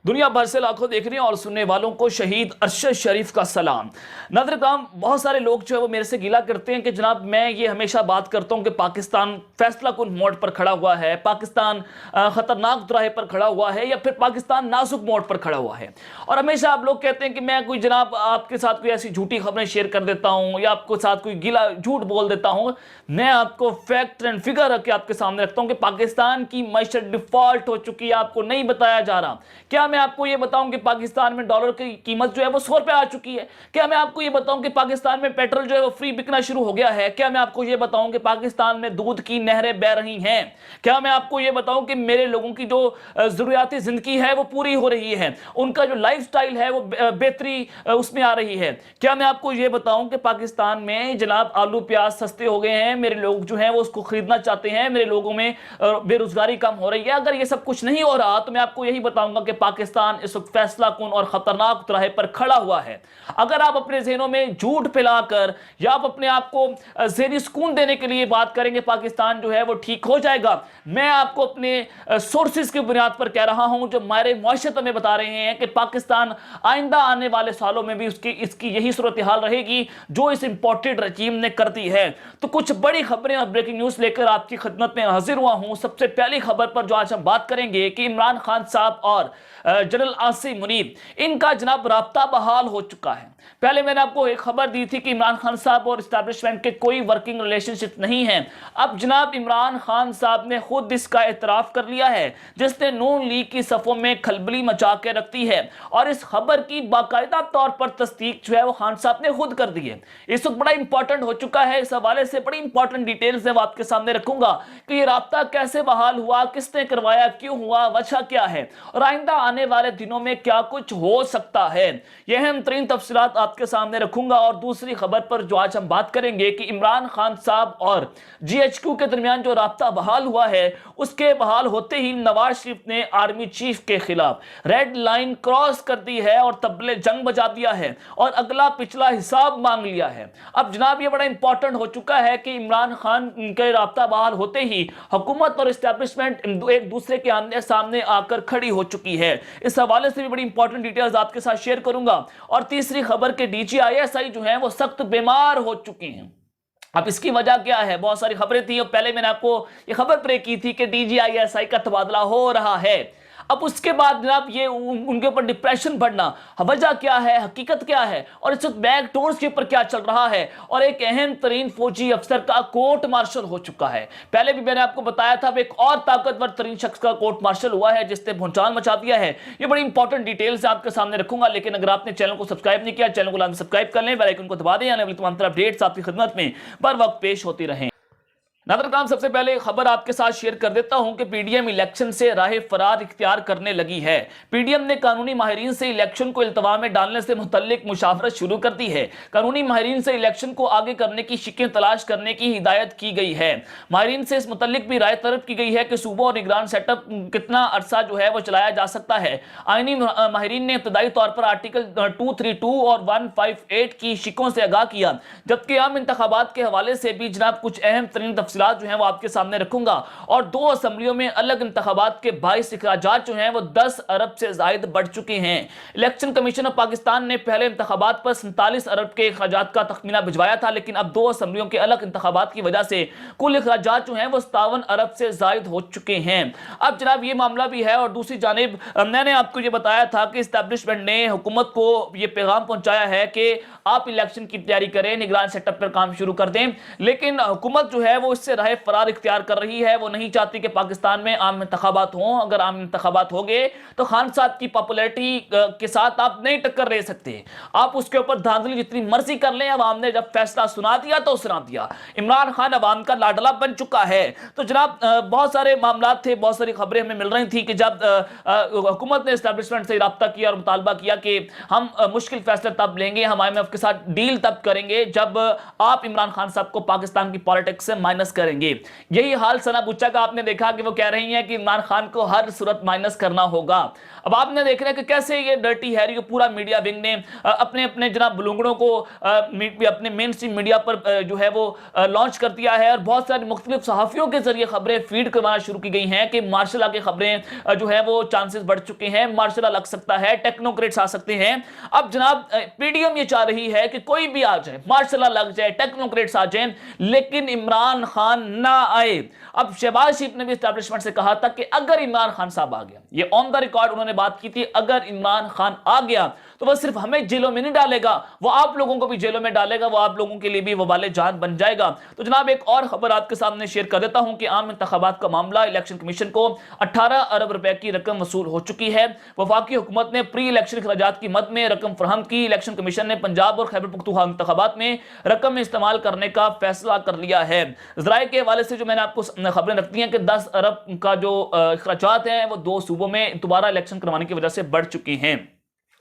دنیا بھر سے لاکھوں دیکھنے اور سننے والوں کو شہید ارشد شریف کا سلام۔ ناظرین کرام، بہت سارے لوگ جو ہے وہ میرے سے گیلا کرتے ہیں کہ جناب میں یہ ہمیشہ بات کرتا ہوں کہ پاکستان فیصلہ کن موڑ پر کھڑا ہوا ہے، پاکستان خطرناک دراہے پر کھڑا ہوا ہے، یا پھر پاکستان نازک موڑ پر کھڑا ہوا ہے۔ اور ہمیشہ آپ لوگ کہتے ہیں کہ میں کوئی جناب آپ کے ساتھ کوئی ایسی جھوٹی خبریں شیئر کر دیتا ہوں یا آپ کے ساتھ کوئی گیلا جھوٹ بول دیتا ہوں۔ میں آپ کو فیکٹ اینڈ فگر رکھ کے آپ کے سامنے رکھتا ہوں کہ پاکستان کی معیشت ڈیفالٹ ہو چکی ہے، آپ کو نہیں بتایا جا رہا۔ کیا میں آپ کو یہ بتاؤں کہ پاکستان میں ڈالر کی قیمت جو ہے وہ 100 روپے آ چکی ہے؟ کیا میں آپ کو یہ بتاؤں کہ پاکستان میں پیٹرول جو ہے وہ فری بکنا شروع ہو گیا ہے؟ کیا میں آپ کو یہ بتاؤں کہ پاکستان میں دودھ کی نہریں بہہ رہی ہیں؟ کیا میں آپ کو یہ بتاؤں کہ میرے لوگوں کی جو ضروریاتی زندگی ہے وہ پوری ہو رہی ہے، ان کا جو لائف سٹائل ہے وہ بہتری اس میں آ رہی ہے؟ کیا میں آپ کو یہ بتاؤں کہ پاکستان میں جناب آلو پیاز سستے ہو گئے ہیں، میرے لوگ جو ہیں وہ اس کو خریدنا چاہتے ہیں، میرے لوگوں میں بے روزگاری کم ہو رہی ہے؟ اگر یہ سب کچھ نہیں ہو رہا تو میں آپ کو یہی بتاؤں گا کہ پاکستان اس وقت فیصلہ کن اور خطرناک دراہے پر کھڑا ہوا ہے۔ اگر آپ اپنے ذہنوں میں جھوٹ پھیلا کر یا آپ اپنے آپ کو ذہنی سکون دینے کے لیے بات کریں گے پاکستان جو ہے وہ ٹھیک ہو جائے گا، میں آپ کو اپنے سورسز کی بنیاد پر کہہ رہا ہوں جو ماہر معیشت ہمیں بتا رہے ہیں کہ پاکستان آئندہ آنے والے سالوں میں بھی اس کی یہی صورتحال رہے گی جو اس امپورٹڈ رجیم نے کر دی ہے۔ تو کچھ بڑی خبریں اور بریکنگ نیوز لے کر آپ کی خدمت میں حاضر ہوا ہوں۔ سب سے پہلی خبر پر جو آج ہم بات کریں گے کہ عمران خان صاحب اور جنرل عاصم منیب ان کا جناب رابطہ بحال ہو چکا ہے۔ پہلے میں نے آپ کو ایک خبر دی تھی کہ عمران خان صاحب اور اسٹیبلشمنٹ کے کوئی ورکنگ ریلیشن شپ نہیں ہے۔ اب جناب عمران خان صاحب نے خود اس کا اعتراف کر لیا ہے، جس نے نون لیگ کی صفوں میں کھلبلی مچا کے رکھتی ہے، اور اس خبر کی باقاعدہ طور پر تصدیق جو ہے وہ خان صاحب نے خود کر دی ہے۔ اس وقت بڑا امپورٹنٹ ہو چکا ہے، اس حوالے سے بڑی امپورٹنٹ ڈیٹیلز وہ آپ کے سامنے رکھوں گا کہ یہ رابطہ کیسے بحال ہوا، کس نے کروایا، کیوں ہوا، وجہ کیا ہے، اور آئندہ آنے والے دنوں میں کیا کچھ ہو سکتا ہے۔ یہ اہم ترین تفصیلات آپ کے سامنے رکھوں گا۔ اور دوسری خبر پر جو آج ہم بات کریں گے کہ عمران خان صاحب اور جی ایچ کیو کے درمیان جو رابطہ بحال ہوا ہے، اس کے بحال ہوتے ہی نواز شریف نے آرمی چیف کے خلاف ریڈ لائن کراس کر دی ہے اور طبلِ جنگ بجا دیا ہے اور اگلا پچھلا حساب مانگ لیا ہے۔ اب جناب یہ بڑا امپورٹنٹ ہو چکا ہے کہ عمران خان کے رابطہ بحال ہوتے ہی حکومت اور اسٹیبلشمنٹ ایک دوسرے کے آمنے سامنے آ کر کھڑی ہو چکی ہے۔ اس حوالے سے بھی بڑی امپورٹنٹ ڈیٹیلز آپ کے ساتھ شیئر کروں گا۔ اور تیسری خبر کہ D G I S I جو ہیں وہ سخت بیمار ہو چکی ہیں۔ اب اس کی وجہ کیا ہے؟ بہت ساری خبریں تھیں اور پہلے میں نے آپ کو یہ خبر بریک کی تھی کہ D G I S I کا تبادلہ ہو رہا ہے۔ اب اس کے بعد جناب یہ ان کے اوپر ڈپریشن بڑھنا، وجہ کیا ہے، حقیقت کیا ہے، اور اس وقت بیک ڈورز کے اوپر کیا چل رہا ہے، اور ایک اہم ترین فوجی افسر کا کورٹ مارشل ہو چکا ہے۔ پہلے بھی میں نے آپ کو بتایا تھا ایک اور طاقتور ترین شخص کا کورٹ مارشل ہوا ہے جس نے بھونچال مچا دیا ہے۔ یہ بڑی امپورٹنٹ ڈیٹیلز آپ کے سامنے رکھوں گا، لیکن اگر آپ نے چینل کو سبسکرائب نہیں کیا، چینل کو لازمی سبسکرائب کر لیں، بیل آئیکن کو دبا دیں، آنے والی تمام طرح اپڈیٹس آپ کی خدمت میں بر وقت پیش ہوتی رہیں۔ ناظرین کرام، سب سے پہلے خبر آپ کے ساتھ شیئر کر دیتا ہوں کہ پی ڈی ایم الیکشن سے راہ فرار اختیار کرنے لگی ہے۔ پی ڈی ایم نے قانونی ماہرین سے الیکشن کو التوا میں ڈالنے سے متعلق مشاورت شروع کر دی ہے۔ قانونی ماہرین سے الیکشن کو آگے کرنے کی شکیں تلاش کرنے کی ہدایت کی گئی ہے۔ ماہرین سے اس متعلق بھی رائے طلب کی گئی ہے کہ صوبوں اور نگران سیٹ اپ کتنا عرصہ جو ہے وہ چلایا جا سکتا ہے۔ آئینی ماہرین نے ابتدائی طور پر آرٹیکل 232 اور 158 کی شکوں سے آگاہ کیا، جبکہ عام انتخابات کے حوالے سے بھی جناب کچھ اہم ترین تفصیلات جو ہیں وہ آپ کے سامنے رکھوں گا۔ اور 2 اسمبلیوں میں الگ انتخابات کے 22 اخراجات جو ہیں وہ 10 ارب سے زائد بڑھ چکے ہیں۔ الیکشن کمیشن آف پاکستان نے پہلے انتخابات پر 47 ارب کے اخراجات کا تخمینہ بھجوایا تھا، لیکن اب 2 اسمبلیوں کے الگ انتخابات کی وجہ سے کل اخراجات جو ہیں وہ 57 ارب سے زائد ہو چکے ہیں۔ اب جناب یہ معاملہ بھی ہے، اور دوسری جانب میں نے آپ کو یہ بتایا تھا کہ اسٹیبلشمنٹ نے حکومت کو یہ پیغام پہنچایا ہے کہ آپ الیکشن کی تیاری کریں، نگران سیٹ اپ پر کام شروع کر دیں، لیکن حکومت جو ہے وہ اس سے راہ فرار اختیار کر رہی ہے۔ وہ نہیں چاہتی کہ پاکستان میں عام انتخابات ہوں۔ اگر عام انتخابات ہو گئے تو خان صاحب کی پاپولیرٹی کے ساتھ آپ نہیں ٹکر لے سکتے، آپ اس کے اوپر دھاندلی جتنی مرضی کر لیں، عوام نے جب فیصلہ سنا دیا تو سنا دیا۔ عمران خان عوام کا لاڈلا بن چکا ہے۔ تو جناب بہت سارے معاملات تھے، بہت ساری خبریں ہمیں مل رہی تھی کہ جب حکومت نے اسٹیبلشمنٹ سے رابطہ کیا اور مطالبہ کیا کہ ہم مشکل فیصلہ تب لیں گے، ہم آئی ایم ایف کے ساتھ ڈیل تب کریں گے جب آپ عمران خان صاحب کو پاکستان کی پالیٹکس سے مائنس करेंगे। यही हाल सना बुच्चा का आपने देखा कि वो कह रही हैं कि इमरान खान को हर सूरत माइनस करना होगा। अब आपने देख रहे हैं कि कैसे ये डर्टी हैरी को पूरा मीडिया विंग ने अपने अपने जनाब बुलुंगड़ों को अपने मेन स्ट्रीम मीडिया पर जो है वो लॉन्च कर दिया है और बहुत सारे मुख्तलिफ सहाफियों के जरिए खबरें फीड करवाना शुरू की गई हैं कि मार्शल लॉ की खबरें जो है वो चांसेस बढ़ चुके हैं, मार्शल लॉ लग सकता है, टेक्नोक्रेट्स आ सकते हैं। अब जनाब पीडीएम ये चाह रही है कि कोई भी आ जाए, मार्शल लॉ लग जाए, टेक्नोक्रेट्स आ जाए, लेकिन इमरान खान ना आए। अब शहबाज शरीफ ने भी एस्टैब्लिशमेंट से कहा था कि अगर इमरान खान साहब आ गया, ये ऑन द रिकॉर्ड उन्होंने बात की थी, अगर इमरान खान आ गया तो वह सिर्फ हमें जेलों में नहीं डालेगा, वो आप लोगों को भी जेलों में डालेगा, वो आप लोगों के लिए भी वबाले जान बन जाएगा। तो जनाब एक और खबर आपके सामने शेयर कर देता हूं कि आम इंतखाबात का मामला, इलेक्शन कमीशन को 18 अरब रुपए की रकम वसूल हो चुकी है। वफाकी हुकूमत ने प्री इलेक्शन खर्चात की मद में रकम फराहम की। इलेक्शन कमीशन ने पंजाब और खैबर पख्तूनख्वा इंतखाबात में रकम इस्तेमाल करने का फैसला कर लिया है। ज़राए के हवाले से जो मैंने आपको खबरें रखती हैं कि 10 अरब का जो खर्चात हैं वो 2 सूबों में दोबारा इलेक्शन करवाने की वजह से बढ़ चुकी हैं।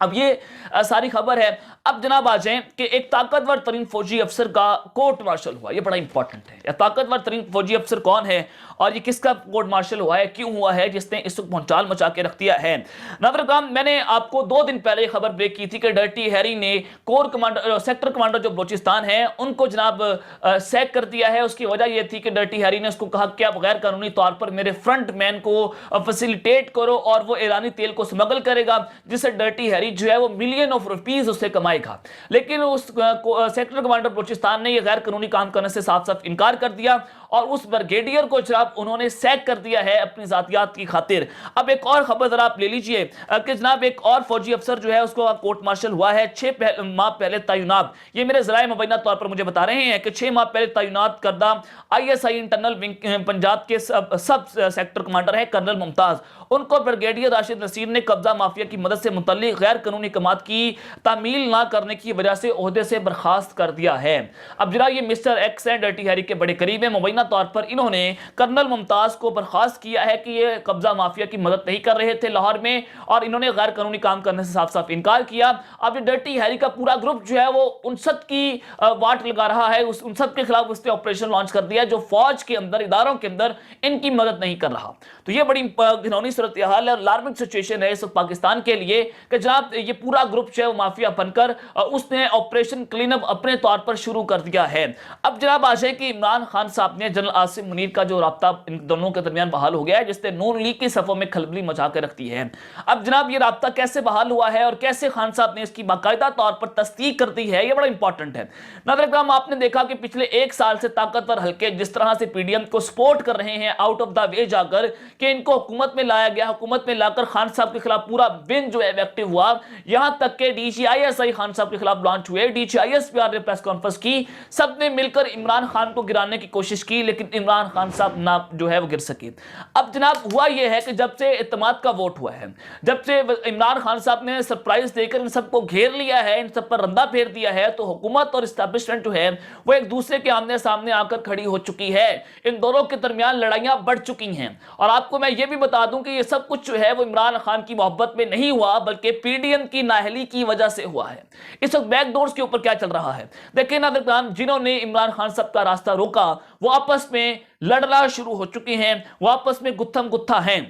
अब ये सारी खबर है। अब जनाब आ जाएं कि एक ताकतवर तरीन फौजी अफसर का कोर्ट मार्शल हुआ, ये बड़ा इंपॉर्टेंट है। ताकतवर तरीन फौजी अफसर कौन है और ये किसका कोर्ट मार्शल हुआ है, क्यों हुआ है, जिसने इस वक्त भौचाल मचा के रख दिया है। नाज़रीन, मैंने आपको 2 दिन पहले खबर ब्रेक की थी कि डर्टी हैरी ने कोर कमांडर, सेक्टर कमांडर जो बलूचिस्तान है, उनको जनाब सैक कर दिया है। उसकी वजह यह थी कि डर्टी हैरी ने उसको कहा कि आप गैर कानूनी तौर पर मेरे फ्रंट मैन को फैसिलिटेट करो और वो ईरानी तेल को स्मगल करेगा, जिससे डर्टी हैरी जो है वो मिलियन ऑफ रुपीस उससे कमाएगा। लेकिन उस सेक्टर कमांडर बलूचिस्तान ने यह गैर कानूनी काम करने से साफ साफ इनकार कर दिया और उस ब्रिगेडियर को जनाब उन्होंने सैक कर दिया है अपनी जातियात की खातिर। अब एक और खबर जरा आप ले लीजिए कि जनाब एक और फौजी अफसर जो है उसको कोर्ट मार्शल हुआ है 6 माह पहले तैनात। ये मेरे ज़राए मुबैना तौर पर मुझे बता रहे हैं कि 6 माह पहले तैनात करदा ISI इंटरनल विंग पंजाब के सब सेक्टर कमांडर है कर्नल मुमताज, उनको ब्रिगेडियर राशिद नसीर ने कब्जा माफिया की मदद से मुतल्लिक गैर कानूनी कमात की तामील ना करने की वजह से ओहदे से बर्खास्त कर दिया है। अब जरा ये मिस्टर एक्स हैं, डर्टी हैरी के बड़े करीब है। मुबैना तौर पर इन्होंने कर्नल मुमताज को बर्खास्त किया है कि ये कब्जा माफिया की मदद नहीं कर रहे थे लाहौर में और इन्होंने गैर कानूनी काम करने से साफ साफ इनकार किया। अब ये डर्टी हैरी का पूरा ग्रुप जो है वो उनसद की वाट लगा रहा है, उस उनसद के खिलाफ उसने ऑपरेशन लॉन्च कर दिया जो फौज के अंदर, इदारों के अंदर इनकी मदद नहीं कर रहा। तो ये बड़ी घिनौनी सूरत हाल है, अलार्मिंग सिचुएशन है इस पाकिस्तान के लिए कि जनाब ये पूरा ग्रुप जो है वो माफिया बनकर उसने ऑपरेशन क्लीन अप अपने तौर पर शुरू कर दिया है। अब जनाब आ जाए कि इमरान खान साहब ने जनरल आसिफ मुनीर का जो राब्ता इन दोनों के दरमियान बहाल हो गया है, जिसने नून लीग की सफों में खलबली मचा के रखती है। अब जनाब ये राब्ता कैसे बहाल हुआ है और कैसे खान साहब ने इसकी बाकायदा तौर पर तस्दीक कर दी है, ये बड़ा इंपॉर्टेंट है। नाज़रीन, आपने देखा कि पिछले 1 साल से ताकतवर हल्के जिस तरह से पीडीएम को सपोर्ट कर रहे हैं आउट ऑफ द वे जाकर कि इनको हुकूमत में लाया गया, हुकूमत में लाकर खान साहब के खिलाफ पूरा विंग जो है एक्टिव हुआ, यहां तक के DCISI खान साहब के खिलाफ लॉन्च हुए, DCISPR ने प्रेस कॉन्फ्रेंस की, सबने मिलकर इमरान खान को गिराने की कोशिश की, लेकिन इमरान खान साहब ना जो है वो गिर सके। अब जनाब हुआ यह है कि जब से इत्तेमाद का वोट हुआ है, जब से इमरान खान साहब ने सरप्राइज देकर इन सबको घेर लिया है, इन सब पर रंदा फेर दिया है, तो हुकूमत और एस्टैब्लिशमेंट जो है वो एक दूसरे के आमने सामने आकर खड़ी हो चुकी है। इन दोनों के दरमियान लड़ाइयां बढ़ चुकी हैं और आपको मैं ये भी बता दूं कि ये सब कुछ जो है वो इमरान खान की मोहब्बत में नहीं हुआ, बल्कि पीडीएम की नाअहली की वजह से हुआ है। इस वक्त बैकडोर्स के ऊपर क्या चल रहा है देखिए नाज़रीन, जिन्होंने इमरान खान साहब का रास्ता रोका वो आपस में लड़ना शुरू हो चुके हैं, वो आपस में गुत्थम गुत्था हैं।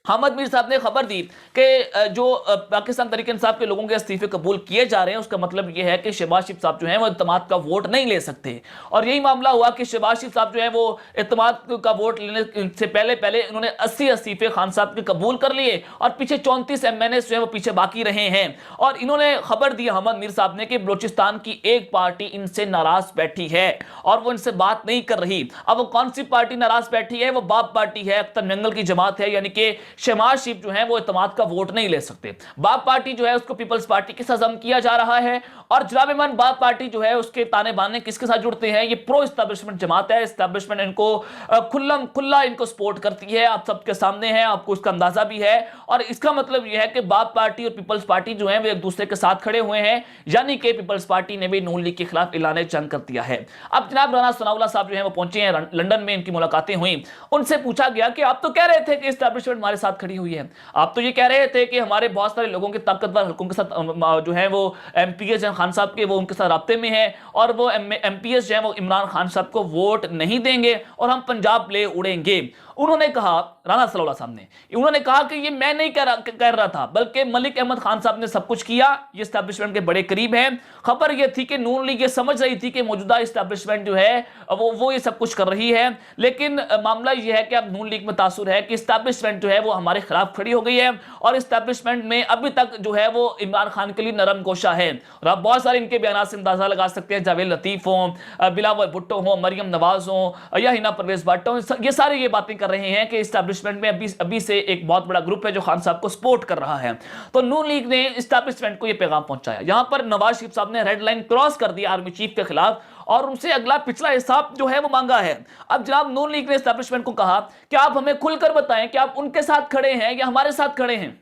हामिद मीर साहब ने खबर दी कि जो पाकिस्तान तहरीक इंसाफ के लोगों के इस्तीफे कबूल किए जा रहे हैं, उसका मतलब यह है कि शहबाज शरीफ साहब जो हैं वो इत्तेमाद का वोट नहीं ले सकते। और यही मामला हुआ कि शहबाज शरीफ साहब जो हैं वो इत्तेमाद का वोट लेने से पहले इन्होंने 80 इस्तीफे खान साहब के कबूल कर लिए और पीछे 34 MNA जो है वो पीछे बाकी रहे हैं। और इन्होंने खबर दी हामिद मीर साहब ने कि बलूचिस्तान की एक पार्टी इनसे नाराज बैठी है और वो इनसे बात नहीं कर रही। अब वो कौन सी पार्टी नाराज बैठी है? वो बाप पार्टी है, अख्तर मेंगल की जमात है, यानी कि शहबाज शरीफ जो है वो इत्तेमाद का वोट नहीं ले सकते। बाप पार्टी जो है उसको पीपल्स पार्टी के साथ जम किया जा रहा है और जनाब बाप पार्टी जो है उसके ताने बाने किसके साथ जुड़ते हैं? ये प्रो एस्टैब्लिशमेंट जमात है। एस्टैब्लिशमेंट इनको खुल्ला इनको सपोर्ट करती है, आप सबके सामने है, आपको इसका अंदाजा भी है। और इसका मतलब यह है कि बाप पार्टी और पीपल्स पार्टी जो है वो एक दूसरे के साथ खड़े हुए हैं, यानी कि पीपल्स पार्टी ने भी नून लीग के खिलाफ ऐलान जंग कर दिया है। अब जनाब राना सनाउल्लाह साहब जो है वो पहुंचे हैं लंदन में, इनकी मुलाकातें हुई, उनसे पूछा गया कि आप तो कह रहे थे कि एस्टैब्लिशमेंट हमारे साथ खड़ी हुई है। आप तो ये कह रहे थे कि हमारे बहुत सारे लोगों के ताकतवर हल्कों के साथ जो है वो एमपीएस हैं खान साहब के, वो उनके साथ राब्ते में है और वो एमपीएस जो है वो इमरान खान साहब को वोट नहीं देंगे और हम पंजाब ले उड़ेंगे। उन्होंने कहा, राना सलाउल्लाह साहब ने, उन्होंने कहा कि ये मैं नहीं कर रहा था, बल्कि मलिक अहमद खान साहब ने सब कुछ किया, ये एस्टैब्लिशमेंट के बड़े करीब हैं। खबर ये थी कि नून लीग ये समझ रही थी कि मौजूदा एस्टैब्लिशमेंट जो है वो ये सब कुछ कर रही है, लेकिन मामला ये है कि अब नून लीग में तासुर है कि एस्टैब्लिशमेंट जो है वो हमारे खिलाफ खड़ी हो गई है और एस्टैब्लिशमेंट में अभी तक जो है वो इमरान खान के लिए नरम गोशा है। और आप बहुत सारे इनके बयान से अंदाजा लगा सकते हैं, जावेद लतीफ हो, बिलावल भुट्टो हो, मरियम नवाज हो या हिना परवेज भट्ट हो, ये सारे ये बातें कर रहे हैं कि एस्टैब्लिशमेंट में अभी से एक बहुत बड़ा ग्रुप है जो खान साहब को सपोर्ट कर रहा है। तो नून लीग ने एस्टैब्लिशमेंट को ये पैगाम पहुंचाया। यहां पर नवाज शरीफ साहब ने रेड लाइन क्रॉस कर दी आर्मी चीफ के खिलाफ और उनसे अगला पिछला हिसाब जो है वो मांगा है। अब जनाब नून लीग ने एस्टैब्लिशमेंट को कहा कि आप हमें खुलकर बताएं कि आप उनके साथ खड़े हैं या हमारे साथ खड़े हैं।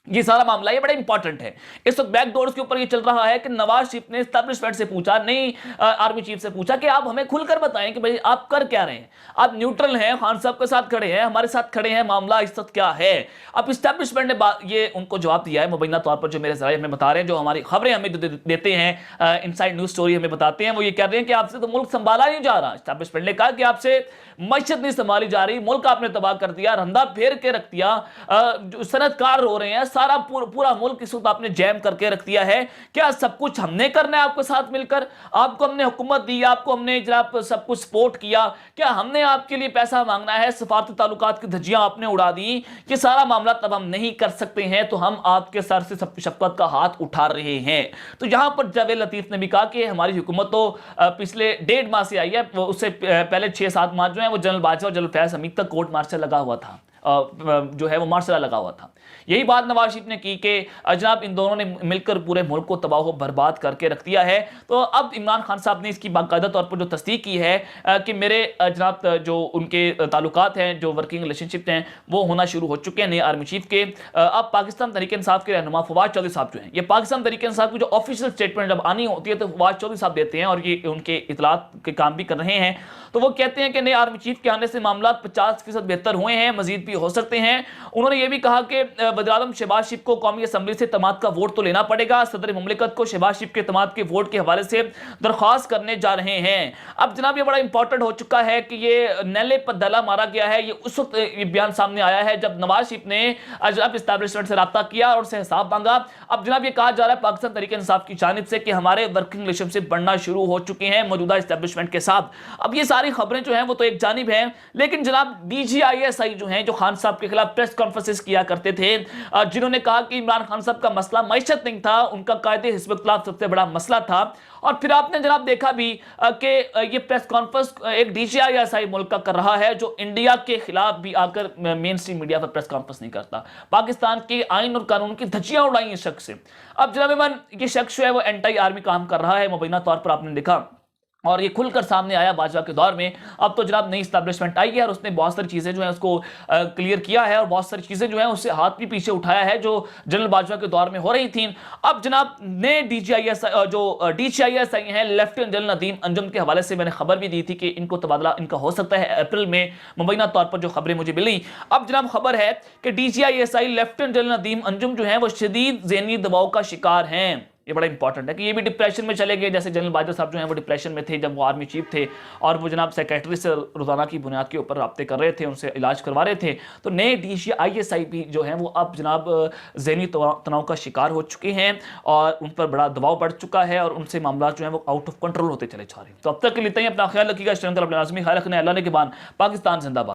ये सारा मामला ये बड़ा इंपॉर्टेंट है। इस वक्त बैक डोर्स के ऊपर ये चल रहा है कि नवाज शरीफ ने एस्टैब्लिशमेंट से पूछा, नहीं आर्मी चीफ से पूछा कि आप हमें खुलकर बताएं कि भाई आप कर क्या रहे हैं, आप न्यूट्रल हैं, खान साहब के साथ खड़े हैं, हमारे साथ खड़े हैं, मामला इस वक्त क्या है। अब एस्टैब्लिशमेंट ने ये उनको जवाब दिया है मुबैना तौर पर, जो मेरे जराए हमें बता रहे हैं, जो हमारी खबरें हमें देते हैं, इनसाइड न्यूज स्टोरी हमें बताते हैं, वो ये कह रहे हैं कि आपसे तो मुल्क संभाला नहीं जा रहा। एस्टैब्लिशमेंट ने कहा कि आपसे मईशत नहीं संभाली जा रही, मुल्क आपने तबाह कर दिया, रंधा फेर के रख दिया, सनतकार हो रहे हैं, सारा पूरा मुल्क इस वक्त आपने जैम करके रख दिया है। क्या सब कुछ हमने करना है आपके साथ मिलकर? आपको हमने हुकूमत दी, आपको हमने जनाब सब कुछ सपोर्ट किया, क्या हमने आपके लिए पैसा मांगना है? सफारती ताल्लुकात की धज्जियां आपने उड़ा दी। ये सारा मामला तब हम नहीं कर सकते हैं, तो हम आपके सर से शफकत का हाथ उठा रहे हैं। तो यहां पर जावेद लतीफ ने भी कहा कि हमारी हुकूमत तो पिछले 1.5 माह से आई है, उससे पहले 6-7 माह जो है वो जनरल बाजवा और जनरल फैज हमीद तक कोर्ट मार्शल लगा हुआ था, जो है वो मार्शल लगा हुआ था। यही बात नवाज शरीफ ने की कि जनाब इन दोनों ने मिलकर पूरे मुल्क को तबाह बर्बाद करके रख दिया है। तो अब इमरान खान साहब ने इसकी बाकायदा तौर पर जो तस्दीक की है कि मेरे जनाब जो उनके ताल्लुकात हैं, जो वर्किंग रिलेशनशिप हैं, वो होना शुरू हो चुके हैं नए आर्मी चीफ के। अब पाकिस्तान तहरीक इंसाफ के रहनुमा फवाद चौधरी साहब जो हैं, ये पाकिस्तान तहरीक इंसाफ की जो ऑफिशियल स्टेटमेंट जब आनी होती है तो फवाद चौधरी साहब देते हैं और ये उनके इतलात के काम भी कर रहे हैं। तो वो कहते हैं कि नए आर्मी चीफ के आने से मामला 50% बेहतर हुए हैं, मजीद भी हो सकते हैं। उन्होंने ये भी कहा कि वज़ीर-ए-आज़म शहबाज शरीफ को कौमी असम्बली से तमाद का वोट तो लेना पड़ेगा। सदर मुमलिकत को शहबाज शरीफ के तमाद के वोट के हवाले से दरख्वास्त करने जा रहे हैं। अब जनाब ये बड़ा इंपॉर्टेंट हो चुका है कि ये नैले पर दला मारा गया है। ये उस वक्त ये बयान सामने आया है जब नवाज शरीफ ने जनाब एस्टैब्लिशमेंट से रब्ता किया और उससे हिसाब मांगा। अब जनाब ये कहा जा रहा है पाकिस्तान तहरीक इंसाफ की जानिब से कि हमारे वर्किंग रिलेशनशिप बढ़ना शुरू हो चुके हैं मौजूदा एस्टैब्लिशमेंट के साथ। अब ये सारी खबरें जो हैं वो तो एक जानिब है, लेकिन जनाब DGISI जो हैं, जो खान साहब के खिलाफ प्रेस कॉन्फ्रेंसेस किया करते थे, जिन्होंने कहा कि इमरान खान साहब का मसला मईशत नहीं था, उनका कायदे हिज़्ब इख्तिलाफ सबसे बड़ा मसला था। और फिर आपने जनाब देखा भी कि ये प्रेस कॉन्फ्रेंस एक DGISI मुल्क का कर रहा है, जो इंडिया के खिलाफ भी आकर मेन स्ट्रीम मीडिया पर प्रेस कॉन्फ्रेंस नहीं करता। पाकिस्तान के आइन और कानून की धज्जियां उड़ाई इस शख्स से। अब जनाब ये शख्स जो है वो एंटी आर्मी काम कर रहा है, मुबैना तौर पर आपने देखा, और ये खुलकर सामने आया बाजवा के दौर में। अब तो जनाब नई एस्टैब्लिशमेंट आई है और उसने बहुत सारी चीज़ें जो है उसको क्लियर किया है और बहुत सारी चीज़ें जो है उससे हाथ भी पीछे उठाया है जो जनरल बाजवा के दौर में हो रही थी। अब जनाब नए DGISI हैं, लेफ्टिनेंट जनरल नदीम अंजुम के हवाले से मैंने खबर भी दी थी कि इनको तबादला इनका हो सकता है अप्रैल में, मुबैना तौर पर जो खबरें मुझे मिली। अब जनाब खबर है कि DGISI lieutenant general Nadeem Anjum जो है वो शदीद ज़हनी दबाव का शिकार हैं। ये बड़ा इंपॉर्टेंट है कि ये भी डिप्रेशन में चले गए, जैसे जनरल बाजवा साहब जो हैं वो डिप्रेशन में थे जब वो आर्मी चीफ थे और वो जनाब सेक्रेटरी से रोजाना की बुनियाद के ऊपर राब्ते कर रहे थे, उनसे इलाज करवा रहे थे। तो नए DGISI भी जो हैं वो अब जनाब ज़हनी तनाव का शिकार हो चुके हैं और उन पर बड़ा दबाव बढ़ चुका है और उनसे मामला जो है वो आउट ऑफ कंट्रोल होते चले जा रहे हैं। तो अब तक के लिए अपना ख्याल रखिएगा, ख्याल रखने अल्लाह ने के बाद पाकिस्तान जिंदाबाद।